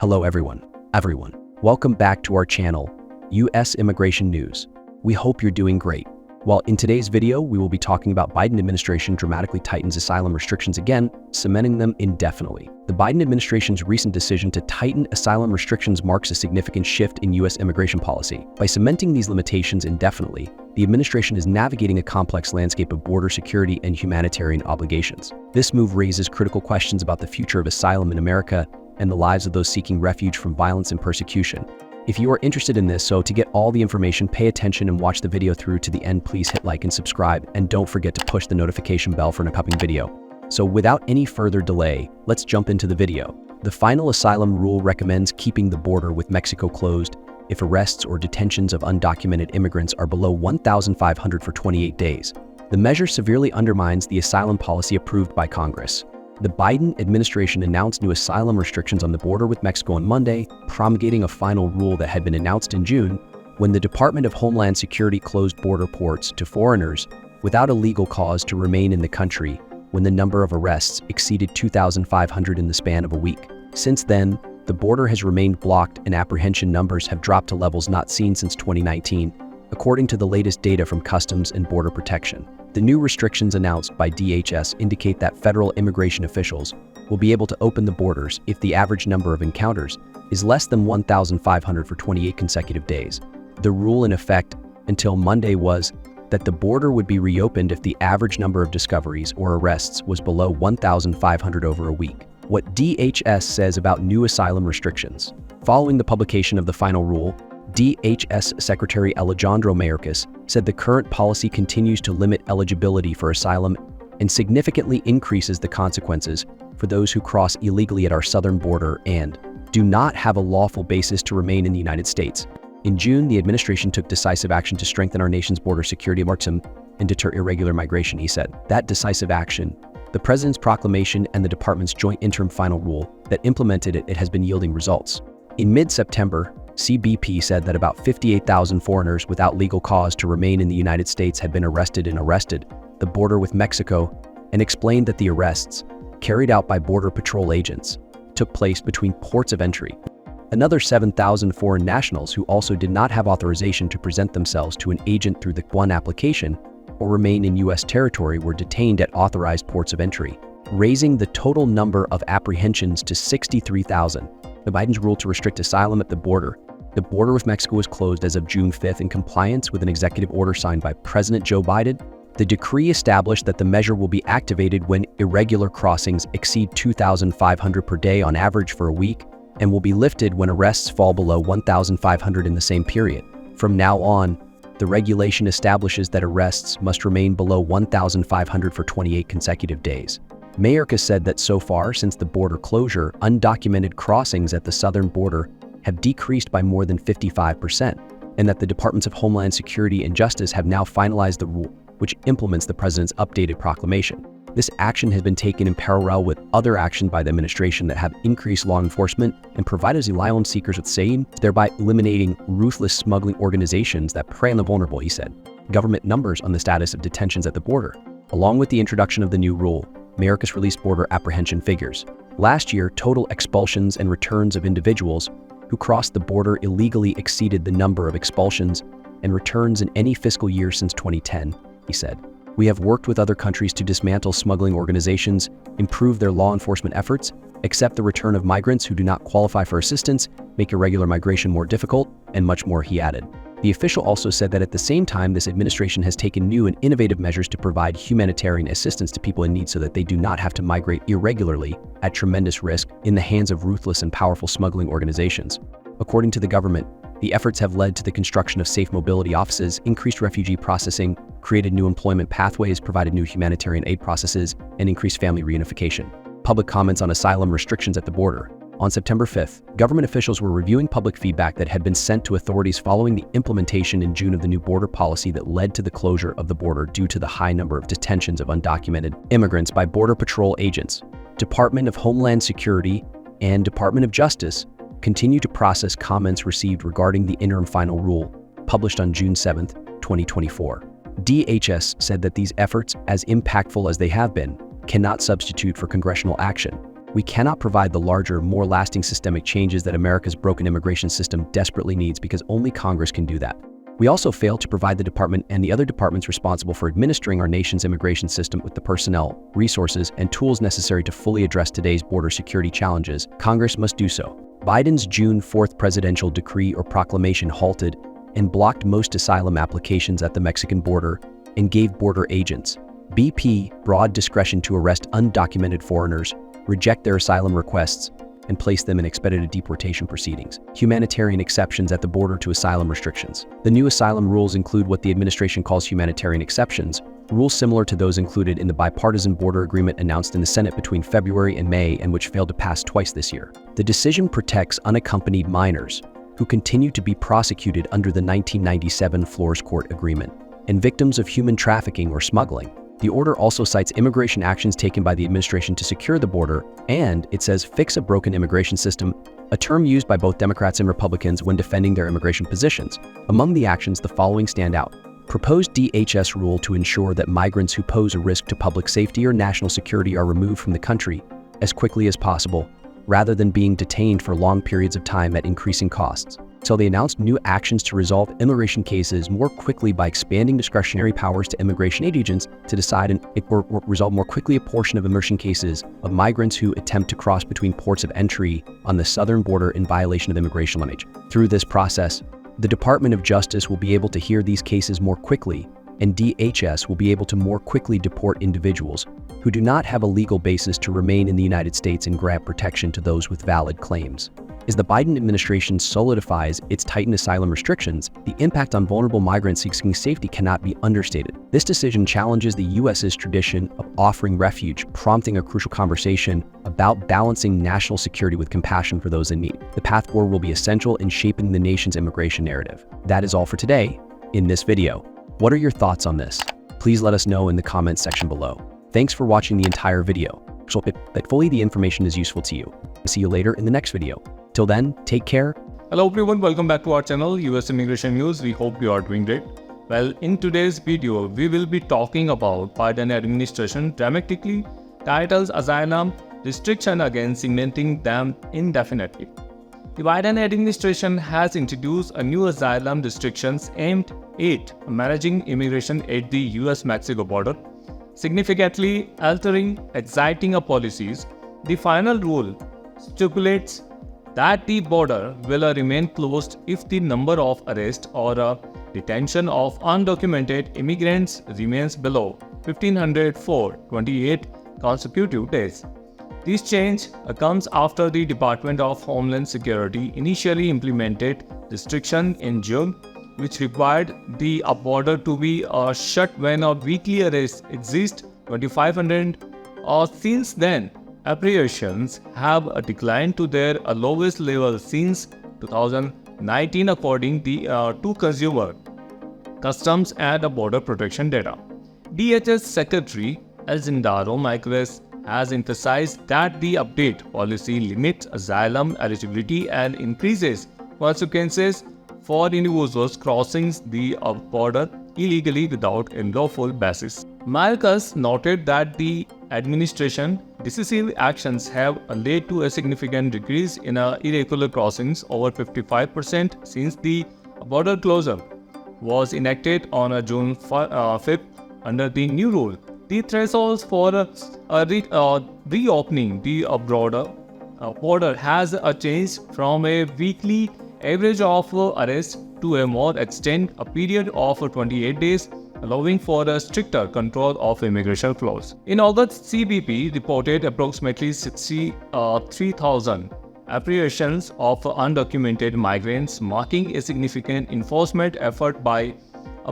Hello everyone. Welcome back to our channel, US Immigration News. We hope you're doing great. Well, in today's video, we will be talking about Biden administration dramatically tightens asylum restrictions again, cementing them indefinitely. The Biden administration's recent decision to tighten asylum restrictions marks a significant shift in US immigration policy. By cementing these limitations indefinitely, the administration is navigating a complex landscape of border security and humanitarian obligations. This move raises critical questions about the future of asylum in America and the lives of those seeking refuge from violence and persecution. If you are interested in this, so to get all the information, pay attention and watch the video through to the end. Please hit like and subscribe, and don't forget to push the notification bell for an upcoming video. So without any further delay, let's jump into the video. The final asylum rule recommends keeping the border with Mexico closed if arrests or detentions of undocumented immigrants are below 1,500 for 28 days. The measure severely undermines the asylum policy approved by Congress. The Biden administration announced new asylum restrictions on the border with Mexico on Monday, promulgating a final rule that had been announced in June when the Department of Homeland Security closed border ports to foreigners without a legal cause to remain in the country when the number of arrests exceeded 2,500 in the span of a week. Since then, the border has remained blocked and apprehension numbers have dropped to levels not seen since 2019, according to the latest data from Customs and Border Protection. The new restrictions announced by DHS indicate that federal immigration officials will be able to open the borders if the average number of encounters is less than 1,500 for 28 consecutive days. The rule in effect until Monday was that the border would be reopened if the average number of discoveries or arrests was below 1,500 over a week. What DHS says about new asylum restrictions. Following the publication of the final rule, DHS Secretary Alejandro Mayorkas said the current policy continues to limit eligibility for asylum and significantly increases the consequences for those who cross illegally at our southern border and do not have a lawful basis to remain in the United States. In June, the administration took decisive action to strengthen our nation's border security and deter irregular migration, he said. That decisive action, the president's proclamation and the department's joint interim final rule that implemented it has been yielding results. In mid-September, CBP said that about 58,000 foreigners without legal cause to remain in the United States had been arrested the border with Mexico, and explained that the arrests, carried out by Border Patrol agents, took place between ports of entry. Another 7,000 foreign nationals who also did not have authorization to present themselves to an agent through the one application or remain in U.S. territory were detained at authorized ports of entry, raising the total number of apprehensions to 63,000. The Biden's rule to restrict asylum at the border with Mexico was closed as of June 5th in compliance with an executive order signed by President Joe Biden. The decree established that the measure will be activated when irregular crossings exceed 2,500 per day on average for a week and will be lifted when arrests fall below 1,500 in the same period. From now on, the regulation establishes that arrests must remain below 1,500 for 28 consecutive days. Mayorkas said that so far, since the border closure, undocumented crossings at the southern border have decreased by more than 55%, and that the Departments of Homeland Security and Justice have now finalized the rule, which implements the president's updated proclamation. This action has been taken in parallel with other action by the administration that have increased law enforcement and provided asylum seekers with safety, thereby eliminating ruthless smuggling organizations that prey on the vulnerable, he said. Government numbers on the status of detentions at the border. Along with the introduction of the new rule, Mayorkas released border apprehension figures. Last year, total expulsions and returns of individuals who crossed the border illegally exceeded the number of expulsions and returns in any fiscal year since 2010, he said. We have worked with other countries to dismantle smuggling organizations, improve their law enforcement efforts, accept the return of migrants who do not qualify for assistance, make irregular migration more difficult, and much more, he added. The official also said that at the same time, this administration has taken new and innovative measures to provide humanitarian assistance to people in need so that they do not have to migrate irregularly at tremendous risk in the hands of ruthless and powerful smuggling organizations. According to the government, the efforts have led to the construction of safe mobility offices, increased refugee processing, created new employment pathways, provided new humanitarian aid processes, and increased family reunification. Public comments on asylum restrictions at the border. On September 5th, government officials were reviewing public feedback that had been sent to authorities following the implementation in June of the new border policy that led to the closure of the border due to the high number of detentions of undocumented immigrants by Border Patrol agents. Department of Homeland Security and Department of Justice continue to process comments received regarding the interim final rule, published on June 7, 2024. DHS said that these efforts, as impactful as they have been, cannot substitute for congressional action. We cannot provide the larger, more lasting systemic changes that America's broken immigration system desperately needs because only Congress can do that. We also fail to provide the department and the other departments responsible for administering our nation's immigration system with the personnel, resources, and tools necessary to fully address today's border security challenges. Congress must do so. Biden's June 4th presidential decree or proclamation halted and blocked most asylum applications at the Mexican border and gave border agents, BP, broad discretion to arrest undocumented foreigners, reject their asylum requests, and place them in expedited deportation proceedings. Humanitarian exceptions at the border to asylum restrictions. The new asylum rules include what the administration calls humanitarian exceptions, rules similar to those included in the bipartisan border agreement announced in the Senate between February and May and which failed to pass twice this year. The decision protects unaccompanied minors who continue to be prosecuted under the 1997 Flores Court Agreement and victims of human trafficking or smuggling. The order also cites immigration actions taken by the administration to secure the border, and it says fix a broken immigration system, a term used by both Democrats and Republicans when defending their immigration positions. Among the actions, the following stand out. Proposed DHS rule to ensure that migrants who pose a risk to public safety or national security are removed from the country as quickly as possible, rather than being detained for long periods of time at increasing costs. So they announced new actions to resolve immigration cases more quickly by expanding discretionary powers to immigration agents to decide and resolve more quickly a portion of immigration cases of migrants who attempt to cross between ports of entry on the southern border in violation of immigration law. Through this process, the Department of Justice will be able to hear these cases more quickly, and DHS will be able to more quickly deport individuals who do not have a legal basis to remain in the United States and grant protection to those with valid claims. As the Biden administration solidifies its tightened asylum restrictions, the impact on vulnerable migrants seeking safety cannot be understated. This decision challenges the U.S.'s tradition of offering refuge, prompting a crucial conversation about balancing national security with compassion for those in need. The path forward will be essential in shaping the nation's immigration narrative. That is all for today in this video. What are your thoughts on this? Please let us know in the comments section below. Thanks for watching the entire video. So hopefully the information is useful to you. See you later in the next video. Till then, take care. Hello everyone, welcome back to our channel US Immigration News. We hope you are doing great. Well, in today's video, we will be talking about Biden administration dramatically tightens asylum restriction again, cementing them indefinitely. The Biden administration has introduced a new asylum restrictions aimed at managing immigration at the US-Mexico border, significantly altering existing policies. The final rule stipulates that the border will remain closed if the number of arrests or detention of undocumented immigrants remains below 1,500 for 28 consecutive days. This change comes after the Department of Homeland Security initially implemented restriction in June, which required the border to be shut when a weekly arrest exceeds 2,500. Since then, apprehensions have declined to their lowest level since 2019 according to Consumer Customs and Border Protection data. DHS Secretary Alejandro Mayorkas has emphasized that the update policy limits asylum eligibility and increases consequences for individuals crossing the border illegally without a lawful basis. Mayorkas noted that the administration decisive actions have led to a significant decrease in irregular crossings, over 55% since the border closure was enacted on June 5th under the new rule. The thresholds for reopening the border has changed from a weekly average of arrests to a more extended period of 28 days, allowing for a stricter control of immigration flows. In August, CBP reported approximately 63,000 apprehensions of undocumented migrants, marking a significant enforcement effort by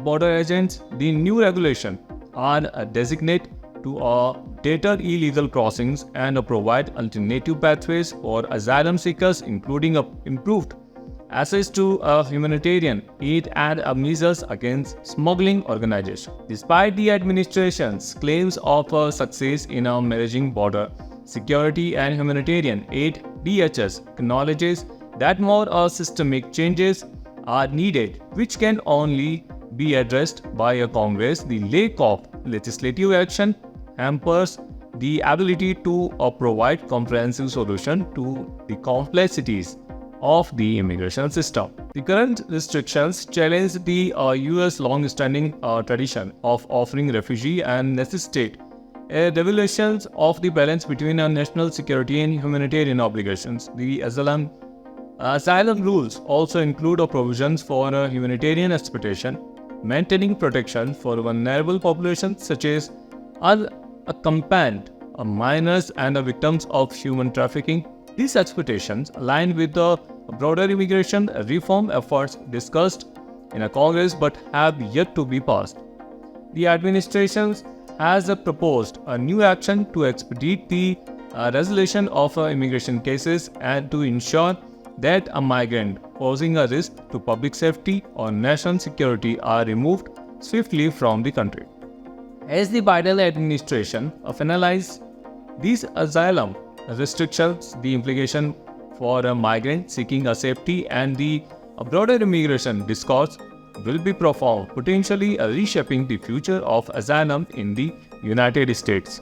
border agents. The new regulation are designated to deter illegal crossings and provide alternative pathways for asylum seekers, including improved access to humanitarian aid and measures against smuggling organizations. Despite the administration's claims of success in managing border security and humanitarian aid, DHS acknowledges that more systemic changes are needed, which can only be addressed by Congress. The lack of legislative action hampers the ability to provide comprehensive solution to the complexities of the immigration system. The current restrictions challenge the US long-standing tradition of offering refugee and necessitate a revelation of the balance between national security and humanitarian obligations. The asylum rules also include provisions for humanitarian exploitation, maintaining protection for vulnerable populations such as unaccompanied minors and victims of human trafficking. These expectations align with the broader immigration reform efforts discussed in Congress but have yet to be passed. The administration has proposed a new action to expedite the resolution of immigration cases and to ensure that a migrant posing a risk to public safety or national security are removed swiftly from the country. As the Biden administration finalizes these asylum restrictions, the implication for a migrant seeking a safety and the broader immigration discourse will be profound, potentially reshaping the future of asylum in the United States.